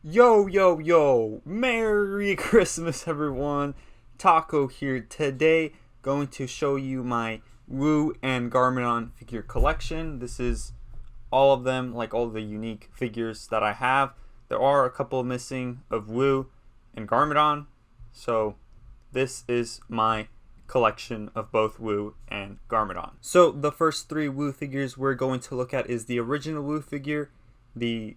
Yo, yo, yo! Merry Christmas, everyone! Taco here today, going to show you my Wu and Garmadon figure collection. This is all of them, like all the unique figures that I have. There are a couple missing of Wu and Garmadon, so this is my collection of both Wu and Garmadon. So the first three Wu figures we're going to look at is the original Wu figure, the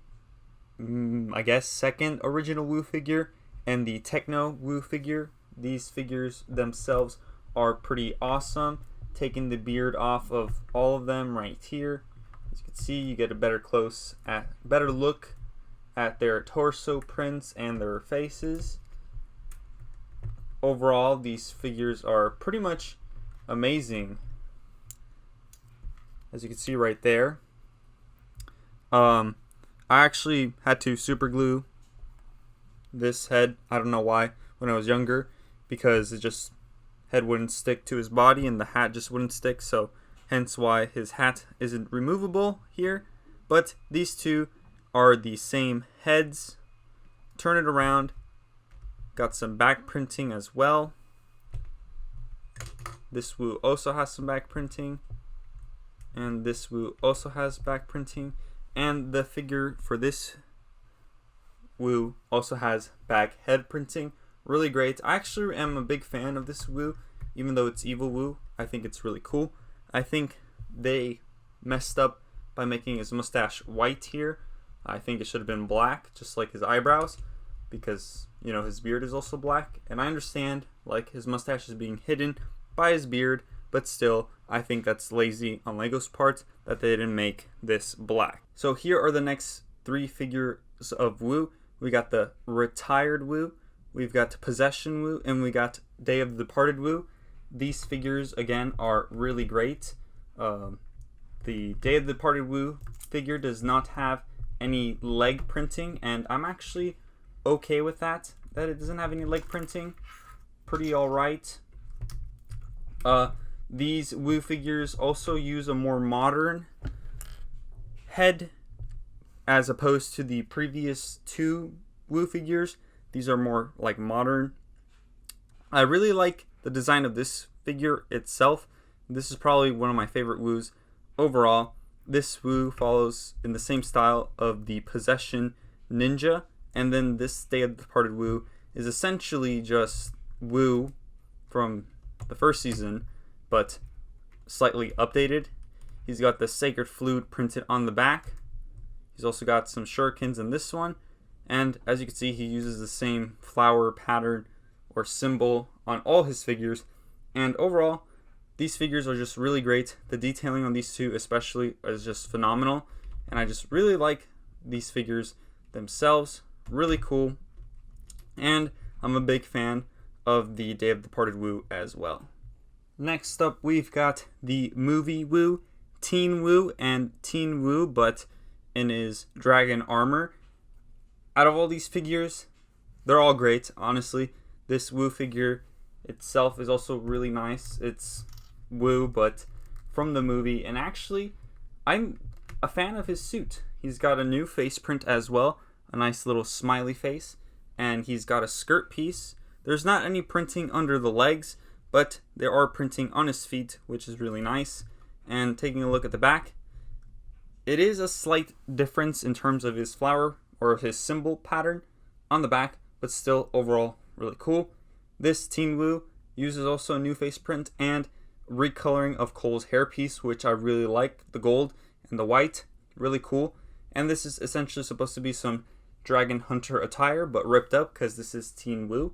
I guess second original Wu figure, and the Techno Wu figure. These figures themselves are pretty awesome. Taking the beard off of all of them right here, as you can see, you get a better look at their torso prints and their faces. Overall, these figures are pretty much amazing, as you can see right there. I actually had to super glue this head. I don't know why, when I was younger, because it just head wouldn't stick to his body and the hat just wouldn't stick, so hence why his hat isn't removable here. But these two are the same heads. Turn it around. Got some back printing as well. This Wu also has some back printing, and this Wu also has back printing. And the figure for this Wu also has back head printing. Really great. I actually am a big fan of this Wu, even though it's evil Wu. I think it's really cool. I think they messed up by making his mustache white here. I think it should have been black, just like his eyebrows, because, you know, his beard is also black. And I understand, like, his mustache is being hidden by his beard, but still, I think that's lazy on Lego's part that they didn't make this black. So here are the next three figures of Wu. We got the Retired Wu, we've got Possession Wu, and we got Day of the Departed Wu. These figures, again, are really great. The Day of the Departed Wu figure does not have any leg printing, and I'm actually okay with that it doesn't have any leg printing. Pretty alright. These Wu figures also use a more modern head as opposed to the previous two Wu figures. These are more like modern. I really like the design of this figure itself. This is probably one of my favorite Wus overall. This Wu follows in the same style of the Possession Ninja, and then this Day of the Departed Wu is essentially just Wu from the first season, but slightly updated. He's got the Sacred Flute printed on the back. He's also got some shurikens in this one, and as you can see, he uses the same flower pattern or symbol on all his figures. And overall, these figures are just really great. The detailing on these two especially is just phenomenal, and I just really like these figures themselves. Really cool, and I'm a big fan of the Day of the Departed Wu as well. Next up, we've got the movie Wu, Teen Wu, and Teen Wu, but in his dragon armor. Out of all these figures, they're all great, honestly. This Wu figure itself is also really nice. It's Wu, but from the movie, and actually, I'm a fan of his suit. He's got a new face print as well, a nice little smiley face, and he's got a skirt piece. There's not any printing under the legs, but there are printing on his feet, which is really nice. And taking a look at the back, it is a slight difference in terms of his flower or his symbol pattern on the back, but still overall really cool. This Teen Wu uses also a new face print and recoloring of Cole's hairpiece, which I really like. The gold and the white, really cool. And this is essentially supposed to be some Dragon Hunter attire, but ripped up because this is Teen Wu.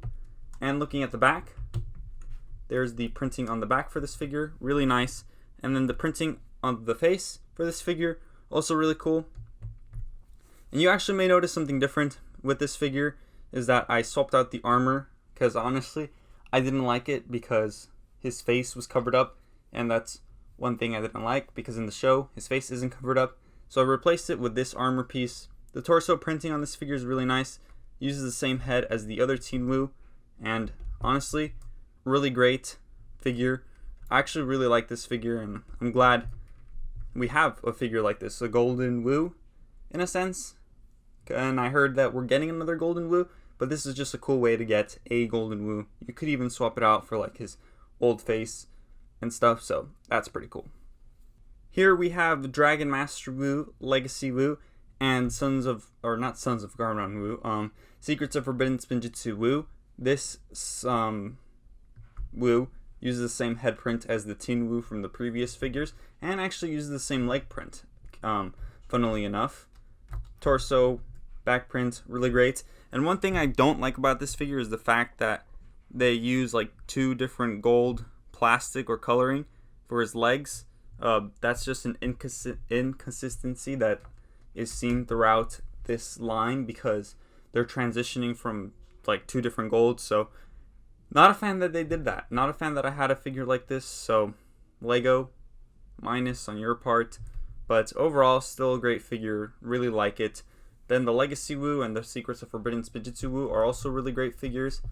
And looking at the back, there's the printing on the back for this figure, really nice. And then the printing on the face for this figure, also really cool. And you actually may notice something different with this figure, is that I swapped out the armor, because honestly, I didn't like it because his face was covered up, and that's one thing I didn't like, because in the show, his face isn't covered up. So I replaced it with this armor piece. The torso printing on this figure is really nice, uses the same head as the other Teen Wu, and honestly, really great figure. I actually really like this figure, and I'm glad we have a figure like this, a golden Wu, in a sense. and I heard that we're getting another Golden Wu, but this is just a cool way to get a Golden Wu. You could even swap it out for like his old face and stuff, so that's pretty cool. Here we have Dragon Master Wu, Legacy Wu, and not Sons of Garmadon Wu, Secrets of Forbidden Spidgetsubu Wu. This Wu uses the same head print as the Teen Wu from the previous figures, and actually uses the same leg print, funnily enough. Torso, back print, really great. And one thing I don't like about this figure is the fact that they use like 2 different gold plastic or coloring for his legs. That's just an inconsistency that is seen throughout this line because they're transitioning from like 2 different golds. So not a fan that they did that. Not a fan that I had a figure like this. So Lego, minus on your part. But overall, still a great figure. Really like it. Then the Legacy Wu and the Secrets of Forbidden Spidgetsubu Wu are also really great figures.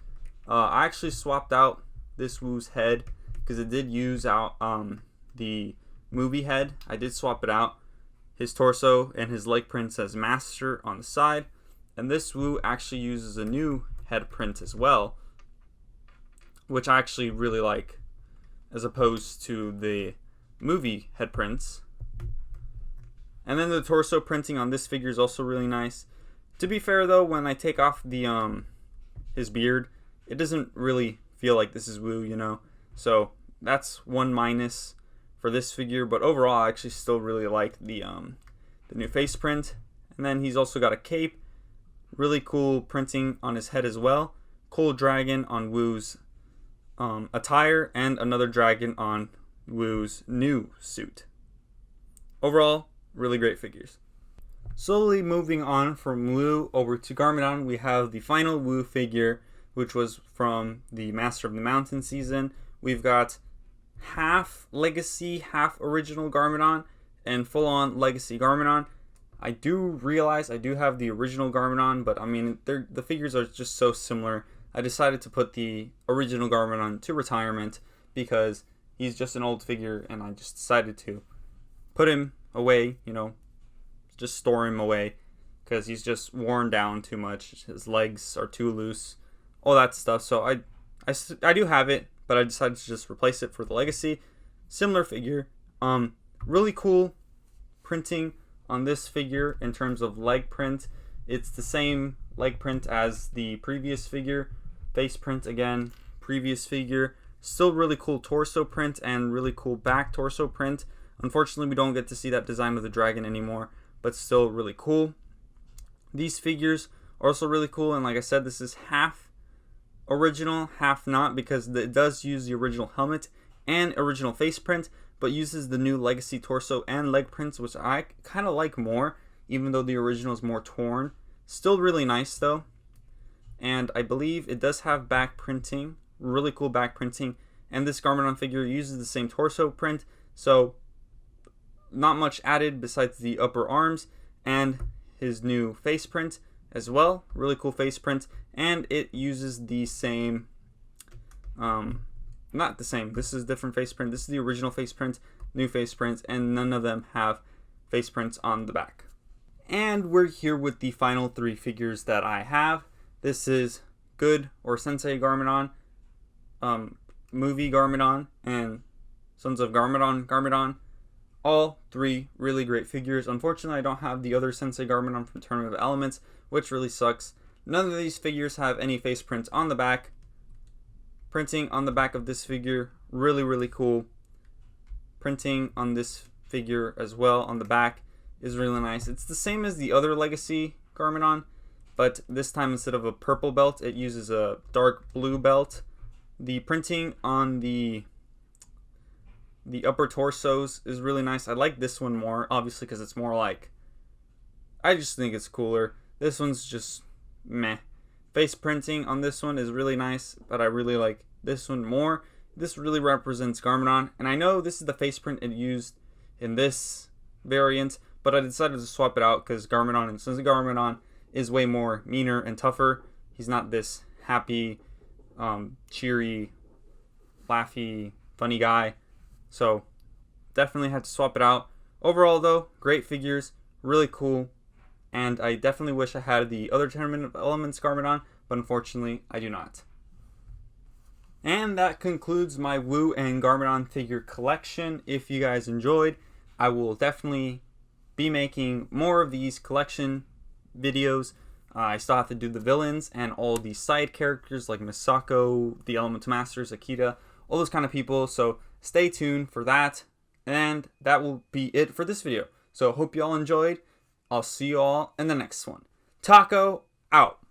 I actually swapped out this Wu's head because it did use out the movie head. I did swap it out. His torso and his leg print says Master on the side. And this Wu actually uses a new head print as well, which I actually really like, as opposed to the movie head prints. And then the torso printing on this figure is also really nice. To be fair though, when I take off the his beard, it doesn't really feel like this is Wu, you know. So that's one minus for this figure. But overall, I actually still really like the new face print. And then he's also got a cape. Really cool printing on his head as well. Cool dragon on Wu's attire, and another dragon on Wu's new suit. Overall, really great figures. Slowly moving on from Wu over to Garmadon, we have the final Wu figure, which was from the Master of the Mountain season. We've got half Legacy, half original Garmadon, and full-on Legacy Garmadon. I do realize I do have the original Garmadon, but I mean, the figures are just so similar. I decided to put the original Garmadon to retirement because he's just an old figure, and I just decided to put him away, you know, just store him away because he's just worn down too much. His legs are too loose, all that stuff. So I do have it, but I decided to just replace it for the Legacy. Similar figure. Really cool printing on this figure in terms of leg print. It's the same leg print as the previous figure. Face print again, previous figure. Still really cool torso print and really cool back torso print. Unfortunately, we don't get to see that design of the dragon anymore, but still really cool. These figures are also really cool, and like I said, this is half original, half not, because it does use the original helmet and original face print, but uses the new Legacy torso and leg prints, which I kind of like more, even though the original is more torn. Still really nice though. And I believe it does have back printing, really cool back printing, and this Garmadon figure uses the same torso print, so not much added besides the upper arms and his new face print as well. Really cool face print, and it uses the same not the same, this is different face print. This is the original face print, new face print, and none of them have face prints on the back. And we're here with the final 3 figures that I have. This is Good or Sensei Garmadon, Movie Garmadon, and Sons of Garmadon. All 3 really great figures. Unfortunately, I don't have the other Sensei Garmadon from Tournament of Elements, which really sucks. None of these figures have any face prints on the back. Printing on the back of this figure, really, really cool. Printing on this figure as well on the back is really nice. It's the same as the other Legacy Garmadon, but this time instead of a purple belt, it uses a dark blue belt. The printing on the upper torsos is really nice. I like this one more, obviously, because it's more like, I just think it's cooler. This one's just meh. Face printing on this one is really nice, but I really like this one more. This really represents Garmadon, and I know this is the face print it used in this variant, but I decided to swap it out because Garmadon and Sensei Garmadon is way more meaner and tougher. He's not this happy, cheery, laughy, funny guy. So definitely had to swap it out. Overall though, great figures, really cool, And I definitely wish I had the other Tournament of Elements Garmadon, but unfortunately I do not. And that concludes my Wu and Garmadon figure collection. If you guys enjoyed, I will definitely be making more of these collection videos. I still have to do the villains and all these side characters like Misako, the Elemental Masters, Akita, all those kind of people. So stay tuned for that. And that will be it for this video. So hope you all enjoyed. I'll see you all in the next one. Taco out.